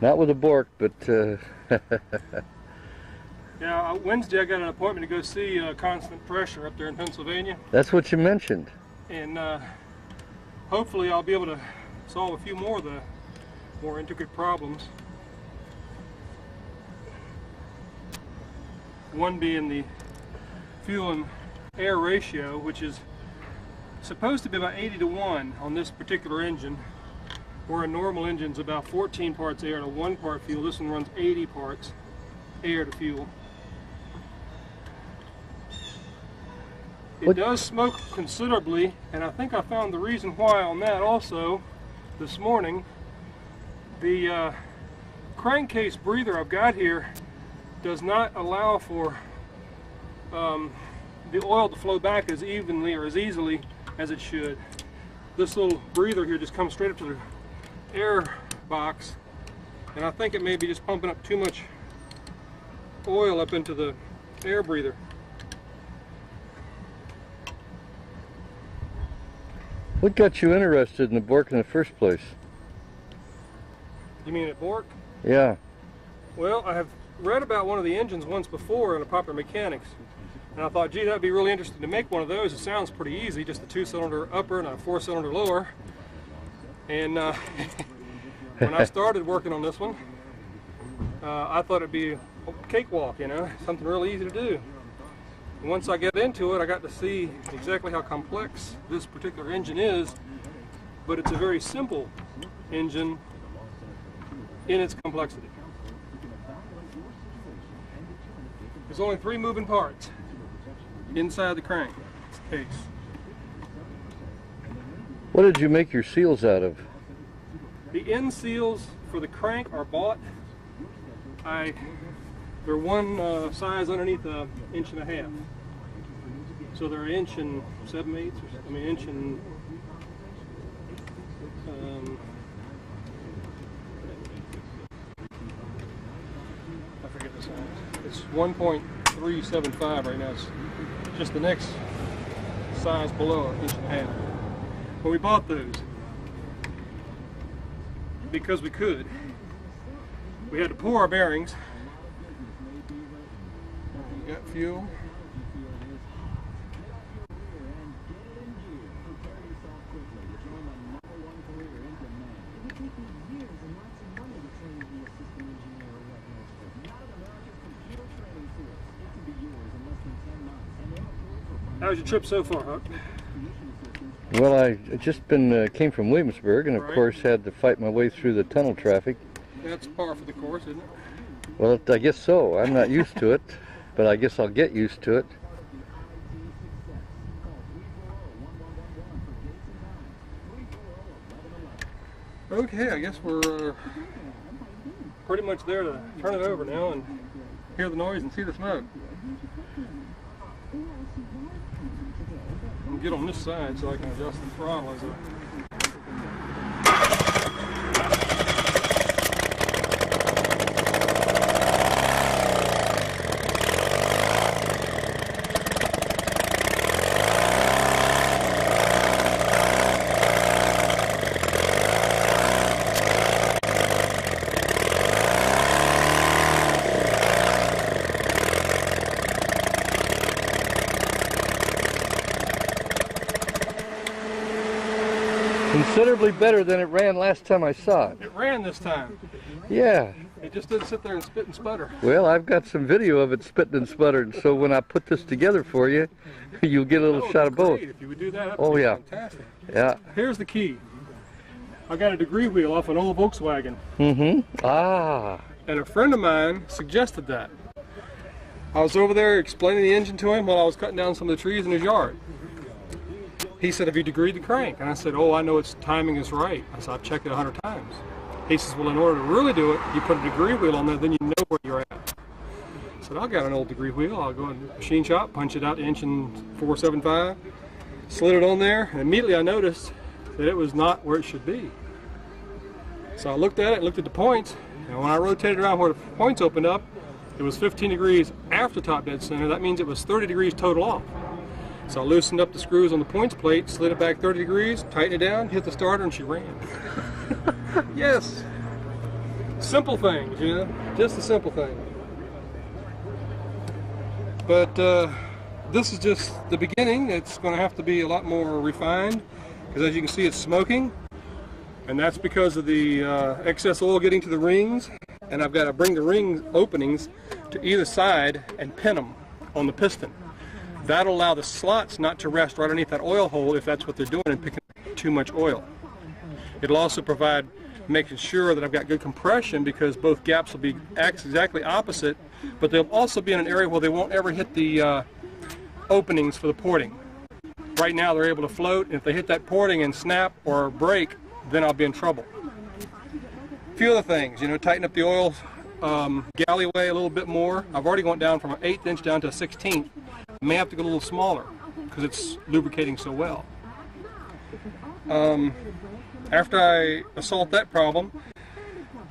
Not with a Bourke, but Yeah, Wednesday I got an appointment to go see Constant Pressure up there in Pennsylvania. that's what you mentioned. And hopefully I'll be able to solve a few more of the more intricate problems. One being the fuel and air ratio, which is supposed to be about 80 to 1 on this particular engine, where a normal engine's about 14 parts air to 1 part fuel. This one runs 80 parts air to fuel. It does smoke considerably, and I think I found the reason why on that also this morning. The crankcase breather I've got here does not allow for the oil to flow back as evenly or as easily as it should. This little breather here just comes straight up to the air box, and I think it may be just pumping up too much oil up into the air breather. What got you interested in the Bourke in the first place? You mean at Bourke? Yeah. Well, I have read about one of the engines once before in a Popular Mechanics, and I thought, gee, that'd be really interesting to make one of those. It sounds pretty easy, just a 2-cylinder upper and a 4-cylinder lower. And when I started working on this one, I thought it'd be a cakewalk, you know, something really easy to do. And once I get into it, I got to see exactly how complex this particular engine is, but it's a very simple engine in its complexity. There's only 3 moving parts inside the crank case. What did you make your seals out of? The end seals for the crank are bought. They're one size underneath an 1.5 inches. So they're 1 inch and 7/8, I mean inch and I forget the size. It's 1.375 right now. It's just the next size below 1.5 inches. But we bought those because we could. We had to pour our bearings. We got fuel. How's your trip so far, Huck? Well, I just came from Williamsburg, and of Right. course had to fight my way through the tunnel traffic. That's par for the course, isn't it? Well, I guess so. I'm not used to it, but I guess I'll get used to it. Okay, I guess we're pretty much there to turn it over now and hear the noise and see the smoke. Get on this side so I can adjust the throttle as a Considerably better than it ran last time I saw it. It ran this time. Yeah. It just didn't sit there and spit and sputter. Well, I've got some video of it spitting and sputtering, so when I put this together for you, you'll get a little shot of both. Great. If you would do that, that'd Oh, be yeah. fantastic. Yeah. Here's the key. I got a degree wheel off an old Volkswagen, Mm-hmm. Ah. and a friend of mine suggested that. I was over there explaining the engine to him while I was cutting down some of the trees in his yard. He said, have you degreed the crank? And I said, oh, I know its timing is right. I said, I've checked it 100 times. He says, well, in order to really do it, you put a degree wheel on there, then you know where you're at. I said, I've got an old degree wheel. I'll go in the machine shop, punch it out to 1 475, inch, slid it on there, and immediately I noticed that it was not where it should be. So I looked at it, looked at the points, and when I rotated around where the points opened up, it was 15 degrees after top dead center. That means it was 30 degrees total off. So I loosened up the screws on the points plate, slid it back 30 degrees, tightened it down, hit the starter, and she ran. Yes. simple things, you know, just the simple things. But this is just the beginning. It's going to have to be a lot more refined, because as you can see, it's smoking, and that's because of the excess oil getting to the rings. And I've got to bring the ring openings to either side and pin them on the piston. That'll allow the slots not to rest right underneath that oil hole if that's what they're doing and picking too much oil. It'll also provide making sure that I've got good compression, because both gaps will be exactly opposite, but they'll also be in an area where they won't ever hit the openings for the porting. Right now they're able to float, and if they hit that porting and snap or break, then I'll be in trouble. A few other things, you know, tighten up the oil galleyway a little bit more. I've already gone down from an 1/8 inch down to a 1/16. I may have to go a little smaller because it's lubricating so well. After I assault that problem,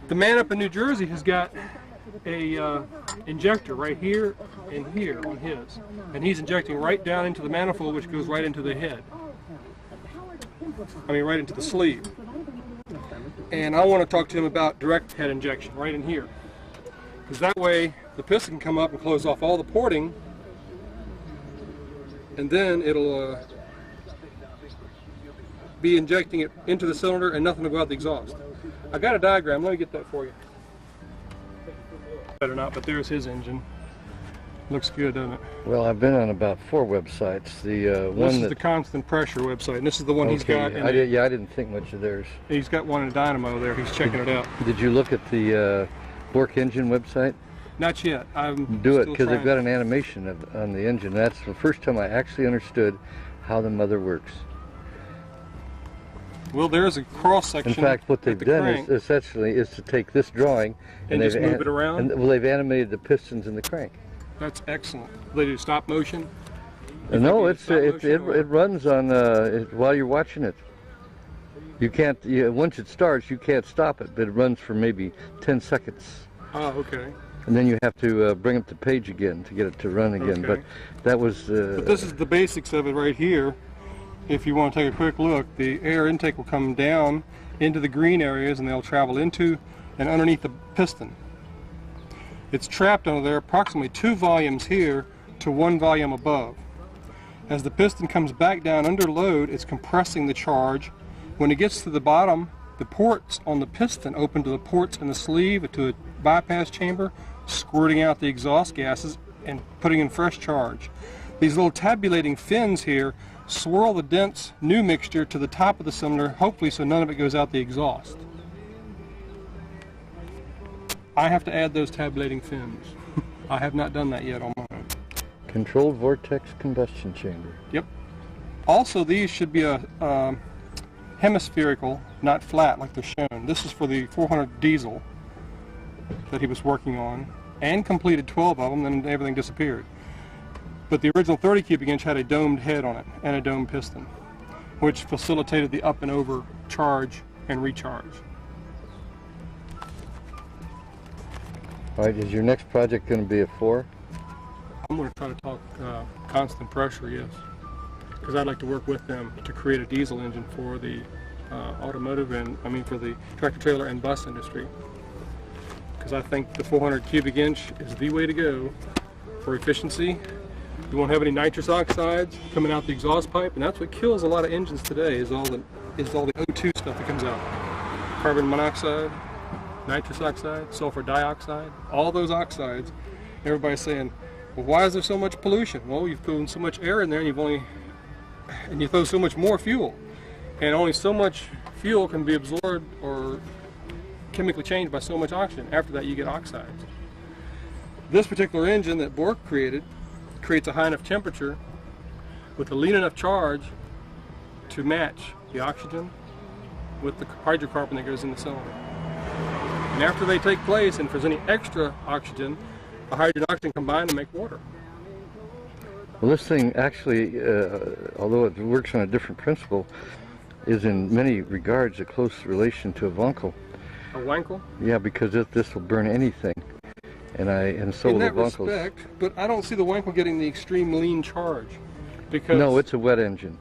the man up in New Jersey has got a injector right here and here on his, and he's injecting right down into the manifold, which goes right into the head. I mean, right into the sleeve. And I want to talk to him about direct head injection right in here, because that way the piston can come up and close off all the porting, and then it'll be injecting it into the cylinder and nothing will go out the exhaust. I got a diagram, let me get that for you. Better not, but there's his engine. Looks good, doesn't it? Well, I've been on about 4 websites. The one this is the constant pressure website, and this is the one he's got. I didn't think much of theirs. He's got one in a dynamo there. He's checking it out. Did you look at the Bourke engine website? Not yet. Do it, because they've got an animation on the engine. That's the first time I actually understood how the mother works. Well, there's a cross section. In fact, what they've done is essentially is to take this drawing and just move it around. Well, they've animated the pistons and the crank. That's excellent. They do stop motion. No, it runs on while you're watching it. You can't once it starts, you can't stop it, but it runs for maybe 10 seconds. Oh, okay. And then you have to bring up the page again to get it to run again. Okay. But that was. But this is the basics of it right here. If you want to take a quick look, the air intake will come down into the green areas, and they'll travel into and underneath the piston. It's trapped under there approximately 2 volumes here to 1 volume above. As the piston comes back down under load, it's compressing the charge. When it gets to the bottom, the ports on the piston open to the ports in the sleeve to a bypass chamber, squirting out the exhaust gases and putting in fresh charge. These little tabulating fins here swirl the dense new mixture to the top of the cylinder, hopefully so none of it goes out the exhaust. I have to add those tabulating fins. I have not done that yet on mine. Controlled vortex combustion chamber. Yep. Also, these should be a hemispherical, not flat like they're shown. This is for the 400 diesel that he was working on, and completed 12 of them, then everything disappeared. But the original 30 cubic inch had a domed head on it and a domed piston, which facilitated the up and over charge and recharge. All right, is your next project going to be a 4? I'm going to try to talk constant pressure, yes, because I'd like to work with them to create a diesel engine for the automotive and, for the tractor trailer and bus industry. Because I think the 400 cubic inch is the way to go for efficiency. You won't have any nitrous oxides coming out the exhaust pipe, and that's what kills a lot of engines today, is all the O2 stuff that comes out. Carbon monoxide, nitrous oxide, sulfur dioxide, all those oxides. Everybody's saying, well, why is there so much pollution? Well, you've thrown so much air in there, and you throw so much more fuel, and only so much fuel can be absorbed or chemically changed by so much oxygen. After that, you get oxides. This particular engine that Bourke creates a high enough temperature with a lean enough charge to match the oxygen with the hydrocarbon that goes in the cylinder. And after they take place, and if there's any extra oxygen, the hydrogen and oxygen combine to make water. Well, this thing actually, although it works on a different principle, is in many regards a close relation to a Wankel. A Wankel? Yeah, because this will burn anything. And so in will the that Wankels. respect, but I don't see the Wankel getting the extreme lean charge. Because no, it's a wet engine.